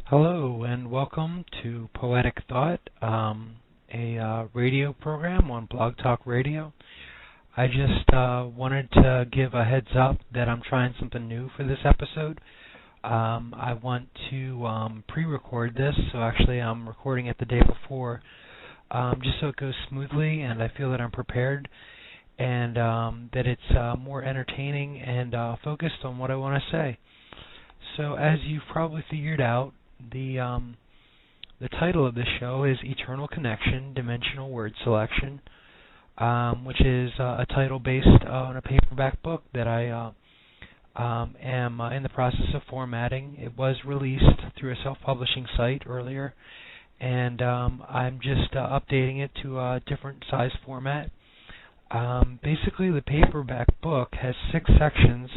Hello and welcome to Poetic Thought, a radio program on Blog Talk Radio. I just wanted to give a heads up that I'm trying something new for this episode. I want to pre-record this, so actually I'm recording it the day before, just so it goes smoothly and I feel that I'm prepared and that it's more entertaining and focused on what I want to say. So as you've probably figured out, the title of this show is Eternal Connection, Dimensional Word Selection, which is a title based on a paperback book that I am in the process of formatting. It was released through a self-publishing site earlier, and I'm just updating it to a different size format. Basically, the paperback book has 6 sections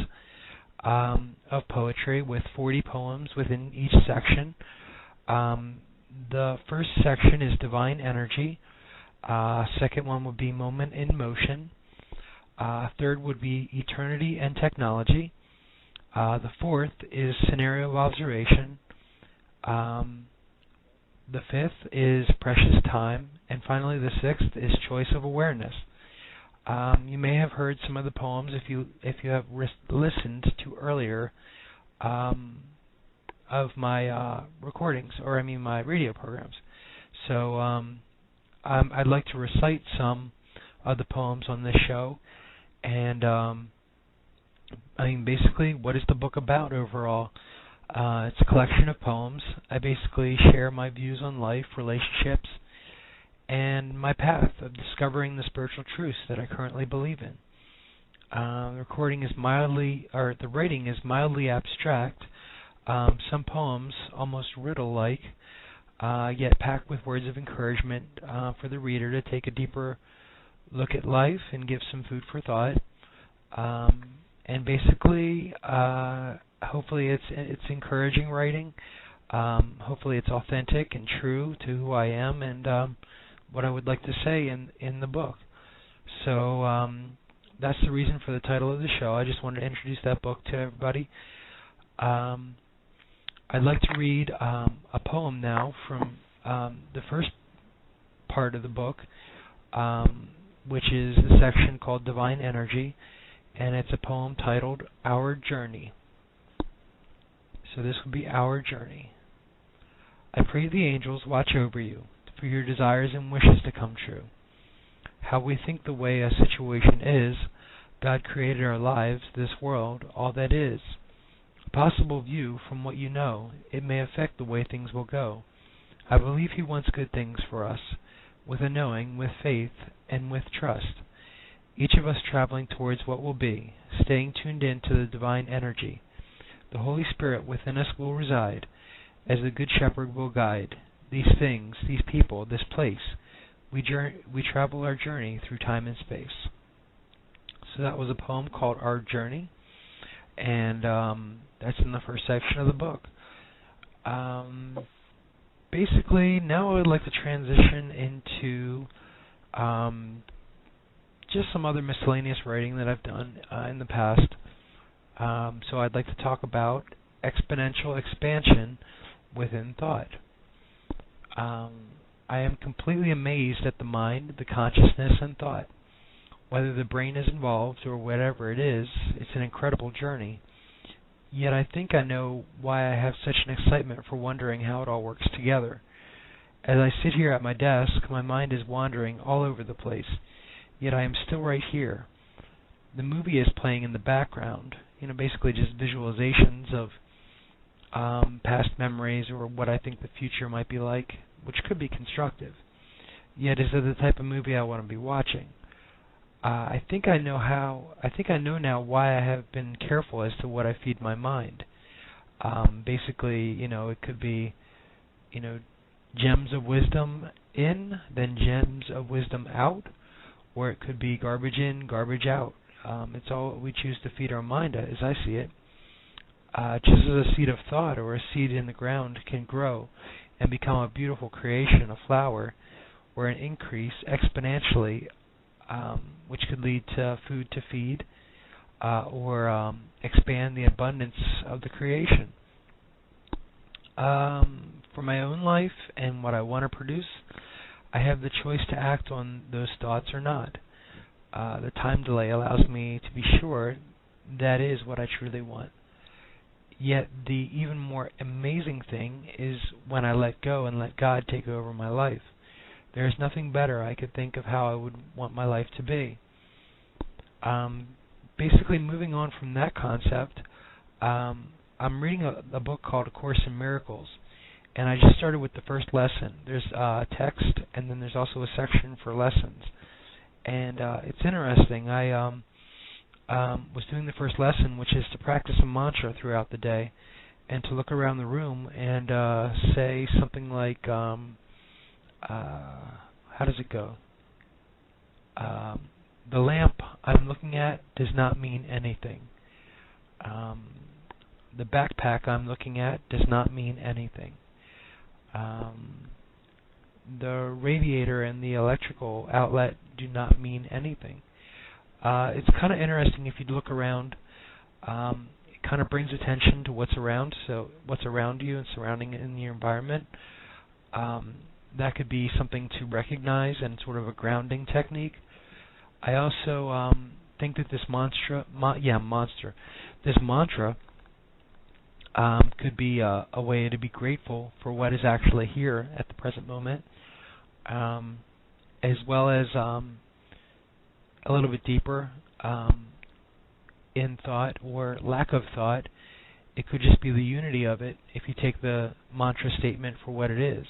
of poetry with 40 poems within each section. The first section is Divine Energy. Second one would be Moment in Motion. Third would be Eternity and Technology. The fourth is Scenario of Observation. The fifth is Precious Time. And finally, the sixth is Choice of Awareness. You may have heard some of the poems if you have listened to earlier of my recordings, or my radio programs. So I'd like to recite some of the poems on this show, and basically, what is the book about overall? It's a collection of poems. I basically share my views on life, relationships, and my path of discovering the spiritual truths that I currently believe in. The writing is mildly abstract. Some poems almost riddle-like, yet packed with words of encouragement for the reader to take a deeper look at life and give some food for thought. And basically, hopefully it's encouraging writing. Hopefully it's authentic and true to who I am and what I would like to say in the book. So that's the reason for the title of the show. I just wanted to introduce that book to everybody. I'd like to read a poem now from the first part of the book, which is the section called Divine Energy, and it's a poem titled Our Journey. So this will be Our Journey. I pray the angels watch over you, for your desires and wishes to come true. How we think the way a situation is, God created our lives, this world, all that is. A possible view from what you know, it may affect the way things will go. I believe He wants good things for us, with a knowing, with faith, and with trust. Each of us traveling towards what will be, staying tuned in to the divine energy. The Holy Spirit within us will reside, as the Good Shepherd will guide these things, these people, this place. We travel our journey through time and space. So that was a poem called Our Journey, and that's in the first section of the book. Basically, now I would like to transition into just some other miscellaneous writing that I've done in the past. So I'd like to talk about exponential expansion within thought. I am completely amazed at the mind, the consciousness, and thought. Whether the brain is involved or whatever it is, it's an incredible journey. Yet I think I know why I have such an excitement for wondering how it all works together. As I sit here at my desk, my mind is wandering all over the place, yet I am still right here. The movie is playing in the background, basically just visualizations of past memories or what I think the future might be like, which could be constructive. Yet is it the type of movie I want to be watching? I think I know now why I have been careful as to what I feed my mind. Basically, it could be, gems of wisdom in, then gems of wisdom out, or it could be garbage in, garbage out. It's all what we choose to feed our mind, as I see it. Just as a seed of thought or a seed in the ground can grow and become a beautiful creation, a flower, or an increase exponentially, which could lead to food to feed, or expand the abundance of the creation. for my own life and what I want to produce, I have the choice to act on those thoughts or not. The time delay allows me to be sure that is what I truly want. Yet the even more amazing thing is when I let go and let God take over my life. There is nothing better I could think of how I would want my life to be. Basically, moving on from that concept, I'm reading a book called A Course in Miracles, and I just started with the first lesson. There's text, and then there's also a section for lessons. And it's interesting. I was doing the first lesson, which is to practice a mantra throughout the day, and to look around the room and say something like, how does it go? The lamp I'm looking at does not mean anything. The backpack I'm looking at does not mean anything. The radiator and the electrical outlet do not mean anything. It's kind of interesting if you look around. It kind of brings attention to what's around, so what's around you and surrounding in your environment. That could be something to recognize and sort of a grounding technique. I also think that this this mantra could be a way to be grateful for what is actually here at the present moment, as well as a little bit deeper in thought or lack of thought. It could just be the unity of it if you take the mantra statement for what it is,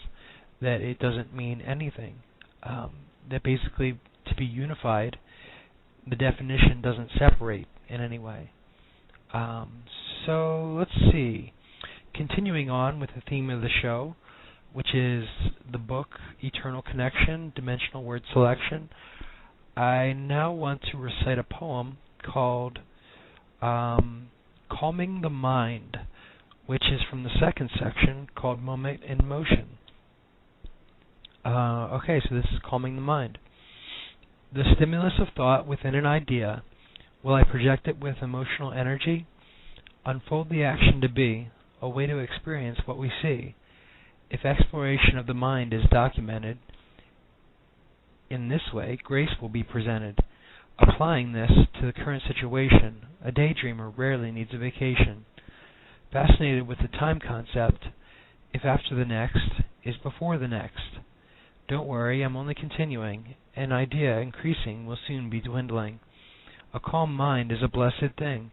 that it doesn't mean anything. That basically, to be unified, the definition doesn't separate in any way. So let's see. Continuing on with the theme of the show, which is the book Eternal Connection, Dimensional Word Selection, I now want to recite a poem called Calming the Mind, which is from the second section called Moment in Motion. Okay, so this is Calming the Mind. The stimulus of thought within an idea, will I project it with emotional energy? Unfold the action to be, a way to experience what we see. If exploration of the mind is documented, in this way, grace will be presented. Applying this to the current situation, a daydreamer rarely needs a vacation. Fascinated with the time concept, if after the next is before the next. Don't worry, I'm only continuing. An idea increasing will soon be dwindling. A calm mind is a blessed thing.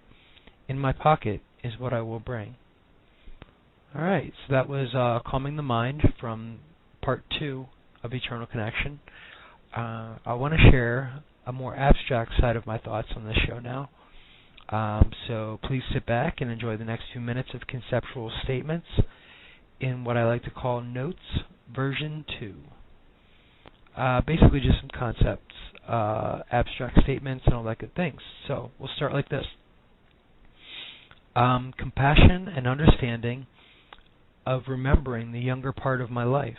In my pocket is what I will bring. Alright, so that was Calming the Mind from Part 2 of Eternal Connection. I want to share a more abstract side of my thoughts on this show now. So please sit back and enjoy the next few minutes of conceptual statements in what I like to call Notes Version 2. Basically just some concepts, abstract statements, and all that good things. So we'll start like this. Compassion and understanding of remembering the younger part of my life,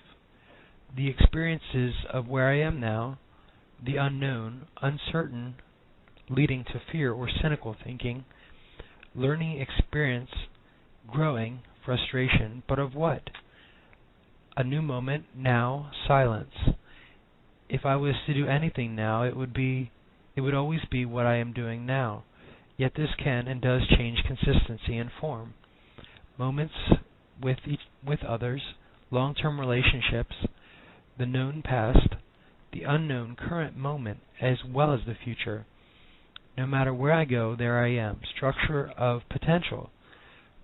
the experiences of where I am now, the unknown, uncertain, leading to fear or cynical thinking, learning experience, growing, frustration, but of what? A new moment, now, silence. If I was to do anything now, it would always be what I am doing now. Yet this can and does change consistency and form. Moments with others, long-term relationships, the known past, the unknown current moment, as well as the future. No matter where I go, there I am. Structure of potential.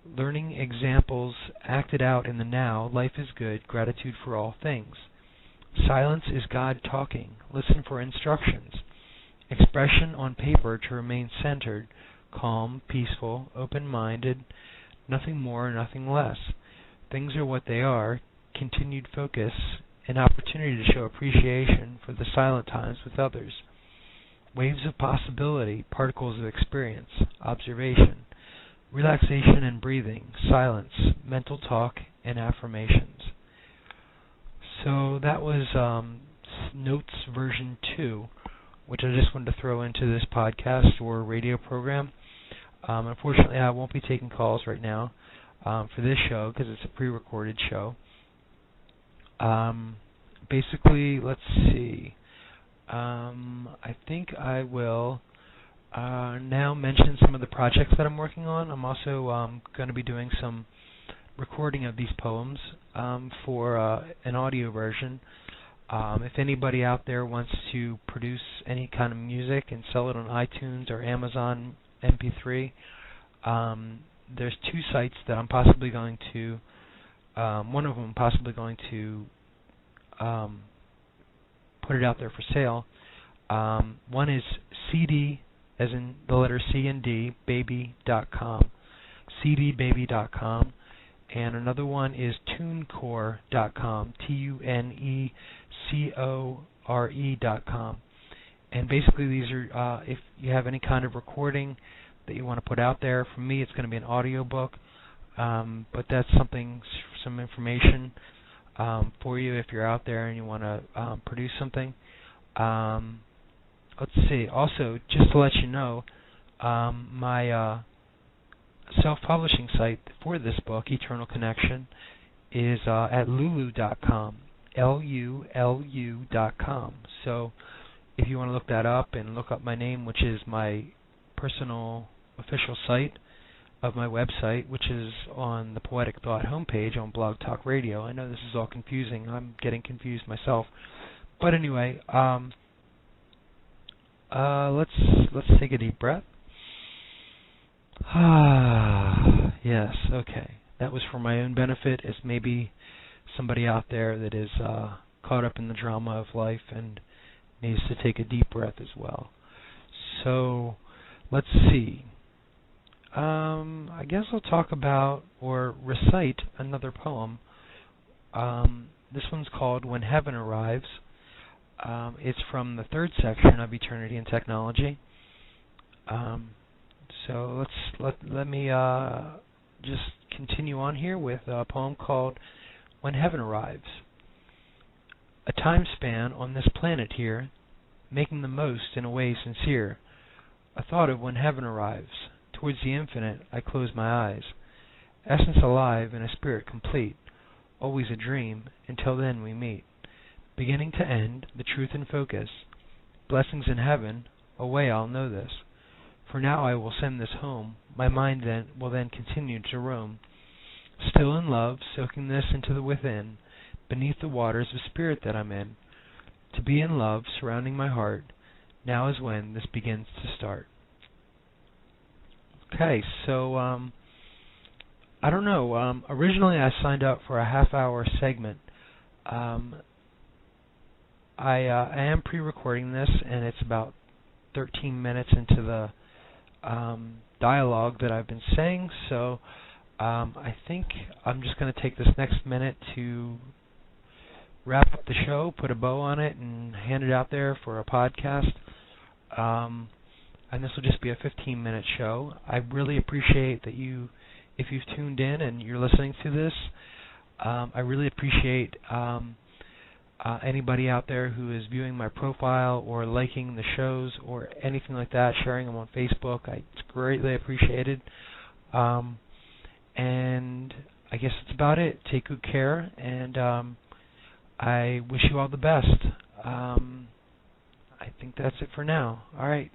Learning examples acted out in the now. Life is good. Gratitude for all things. Silence is God talking. Listen for instructions. Expression on paper to remain centered, calm, peaceful, open-minded, nothing more, nothing less. Things are what they are. Continued focus, an opportunity to show appreciation for the silent times with others. Waves of possibility, particles of experience, observation, relaxation and breathing, silence, mental talk, and affirmations. So that was Notes Version 2, which I just wanted to throw into this podcast or radio program. Unfortunately, I won't be taking calls right now for this show because it's a pre-recorded show. Basically, let's see. I think I will now mention some of the projects that I'm working on. I'm also going to be doing some recording of these poems for an audio version. If anybody out there wants to produce any kind of music and sell it on iTunes or Amazon MP3, there's two sites that I'm possibly going to, one of them I'm possibly going to put it out there for sale. One is CD, as in the letter C and D, baby.com, cdbaby.com. And another one is tunecore.com, tunecore.com. And basically these are, if you have any kind of recording that you want to put out there, for me it's going to be an audio book, but that's something, some information for you if you're out there and you want to produce something. Let's see, also, just to let you know, my self-publishing site for this book, Eternal Connection, is at lulu.com, lulu.com. So if you want to look that up and look up my name, which is my personal official site of my website, which is on the Poetic Thought homepage on Blog Talk Radio. I know this is all confusing. I'm getting confused myself. But anyway, let's take a deep breath. Yes, okay. That was for my own benefit, as maybe somebody out there that is caught up in the drama of life and needs to take a deep breath as well. So, let's see. I guess I'll talk about or recite another poem. This one's called When Heaven Arrives. It's from the third section of Eternity and Technology. So let me just continue on here with a poem called When Heaven Arrives. A time span on this planet here, making the most in a way sincere. A thought of when heaven arrives. Towards the infinite I close my eyes. Essence alive and a spirit complete. Always a dream, until then we meet. Beginning to end, the truth in focus. Blessings in heaven, away I'll know this. For now I will send this home. My mind then will continue to roam. Still in love, soaking this into the within, beneath the waters of spirit that I'm in. To be in love, surrounding my heart. Now is when this begins to start. Okay, so I don't know. Originally I signed up for a half-hour segment. I am pre-recording this, and it's about 13 minutes into the dialogue that I've been saying, so I think I'm just going to take this next minute to wrap up the show, put a bow on it, and hand it out there for a podcast. And this will just be a 15-minute show. I really appreciate that if you've tuned in and you're listening to this, I really appreciate anybody out there who is viewing my profile or liking the shows or anything like that, sharing them on Facebook. It's greatly appreciated. And I guess that's about it. Take good care, and I wish you all the best. I think that's it for now. All right.